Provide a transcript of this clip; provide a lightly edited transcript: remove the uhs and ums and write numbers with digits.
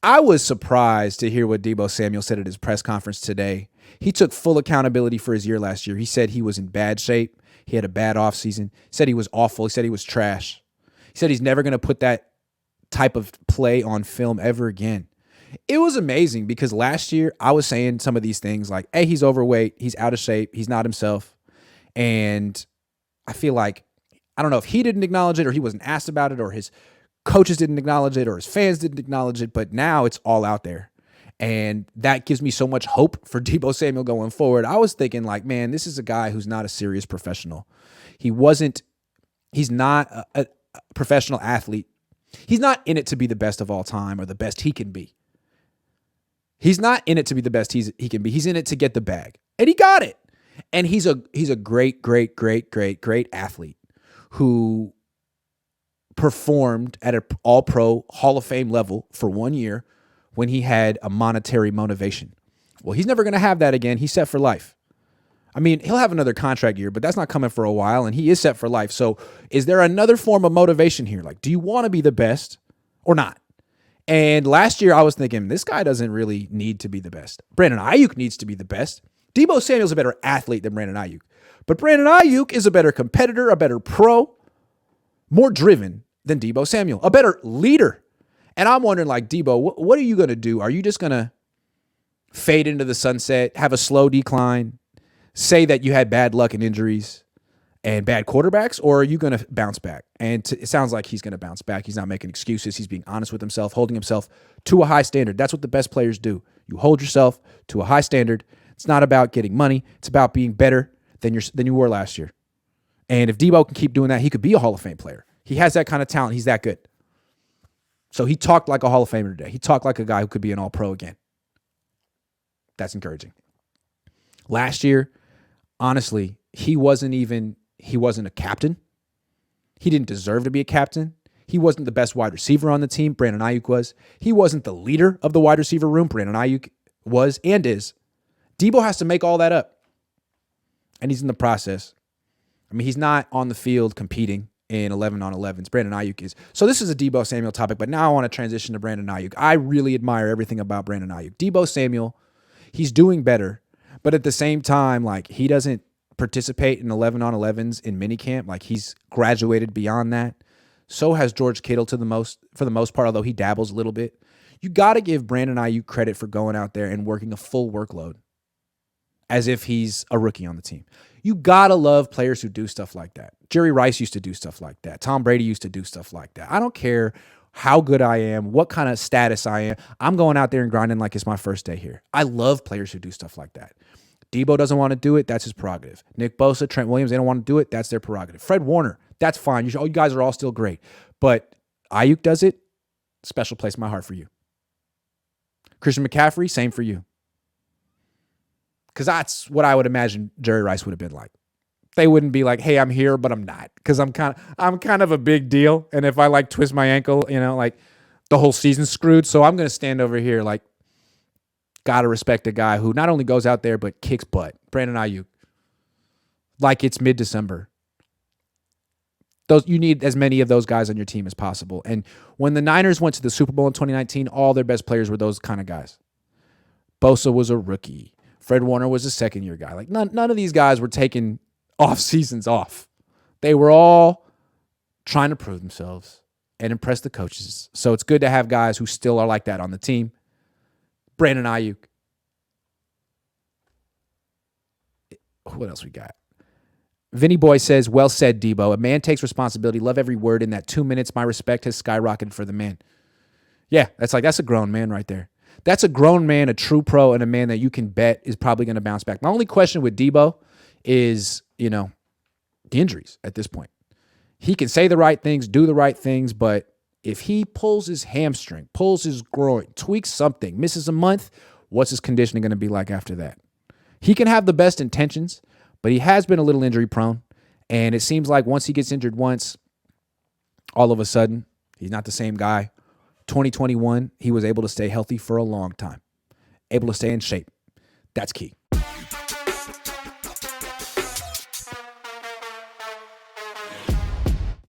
I was surprised to hear what Deebo Samuel said at his press conference today. He took full accountability for his year last year. He said he was in bad shape. He had a bad offseason. He said he was awful. He said he was trash. He said he's never going to put that type of play on film ever again. It was amazing because last year I was saying some of these things like, hey, he's overweight. He's out of shape. He's not himself. And I feel like, I don't know if he didn't acknowledge it or he wasn't asked about it or his coaches didn't acknowledge it or his fans didn't acknowledge it, but now it's all out there. And that gives me so much hope for Deebo Samuel going forward. I was thinking like, man, this is a guy who's not a serious professional. He's not a professional athlete. He's not in it to be the best of all time or the best he can be. He's not in it to be the best he can be. He's in it to get the bag. And he got it. And he's a great, great, great, great, great athlete who performed at an all-pro Hall of Fame level for 1 year when he had a monetary motivation. Well, he's never going to have that again. He's set for life. I mean, he'll have another contract year, but that's not coming for a while, and he is set for life. So is there another form of motivation here? Like, do you want to be the best or not? And last year I was thinking, this guy doesn't really need to be the best. Brandon Ayuk needs to be the best. Deebo Samuel's a better athlete than Brandon Ayuk. But Brandon Ayuk is a better competitor, a better pro, more driven than Deebo Samuel, a better leader. And I'm wondering, like, Deebo, what are you going to do? Are you just going to fade into the sunset, have a slow decline, say that you had bad luck and injuries and bad quarterbacks, or are you going to bounce back? And it sounds like he's going to bounce back. He's not making excuses. He's being honest with himself, holding himself to a high standard. That's what the best players do. You hold yourself to a high standard. It's not about getting money. It's about being better than you were last year. And if Deebo can keep doing that, he could be a Hall of Fame player. He has that kind of talent. He's that good. So he talked like a Hall of Famer today. He talked like a guy who could be an all-pro again. That's encouraging. Last year, honestly, he wasn't a captain. He didn't deserve to be a captain. He wasn't the best wide receiver on the team. Brandon Ayuk was. He wasn't the leader of the wide receiver room. Brandon Ayuk was and is. Deebo has to make all that up. And he's in the process. I mean, he's not on the field competing in 11-on-11s. Brandon Ayuk is. So this is a Deebo Samuel topic, but now I want to transition to Brandon Ayuk. I really admire everything about Brandon Ayuk. Deebo Samuel, he's doing better, but at the same time, like, he doesn't participate in 11-on-11s in minicamp. Like, he's graduated beyond that. So has George Kittle for the most part, although he dabbles a little bit. You got to give Brandon Ayuk credit for going out there and working a full workload as if he's a rookie on the team. You got to love players who do stuff like that. Jerry Rice used to do stuff like that. Tom Brady used to do stuff like that. I don't care how good I am, what kind of status I am. I'm going out there and grinding like it's my first day here. I love players who do stuff like that. Deebo doesn't want to do it. That's his prerogative. Nick Bosa, Trent Williams, they don't want to do it. That's their prerogative. Fred Warner, that's fine. You guys are all still great. But Ayuk does it. Special place in my heart for you. Christian McCaffrey, same for you. Because that's what I would imagine Jerry Rice would have been like. They wouldn't be like, hey, I'm here, but I'm not. Because I'm kind of a big deal. And if I like twist my ankle, like the whole season's screwed. So I'm going to stand over here like, got to respect a guy who not only goes out there, but kicks butt. Brandon Ayuk. Like it's mid-December. You need as many of those guys on your team as possible. And when the Niners went to the Super Bowl in 2019, all their best players were those kind of guys. Bosa was a rookie. Fred Warner was a second-year guy. Like none of these guys were taking off seasons off. They were all trying to prove themselves and impress the coaches. So it's good to have guys who still are like that on the team. Brandon Ayuk. What else we got? Vinny Boy says, well said, Deebo. A man takes responsibility. Love every word in that 2 minutes. My respect has skyrocketed for the man. Yeah, that's a grown man right there. That's a grown man, a true pro, and a man that you can bet is probably going to bounce back. My only question with Deebo is, the injuries at this point. He can say the right things, do the right things, but if he pulls his hamstring, pulls his groin, tweaks something, misses a month, what's his conditioning going to be like after that? He can have the best intentions, but he has been a little injury prone, and it seems like once he gets injured once, all of a sudden, he's not the same guy. 2021, he was able to stay healthy for a long time, able to stay in shape. That's key.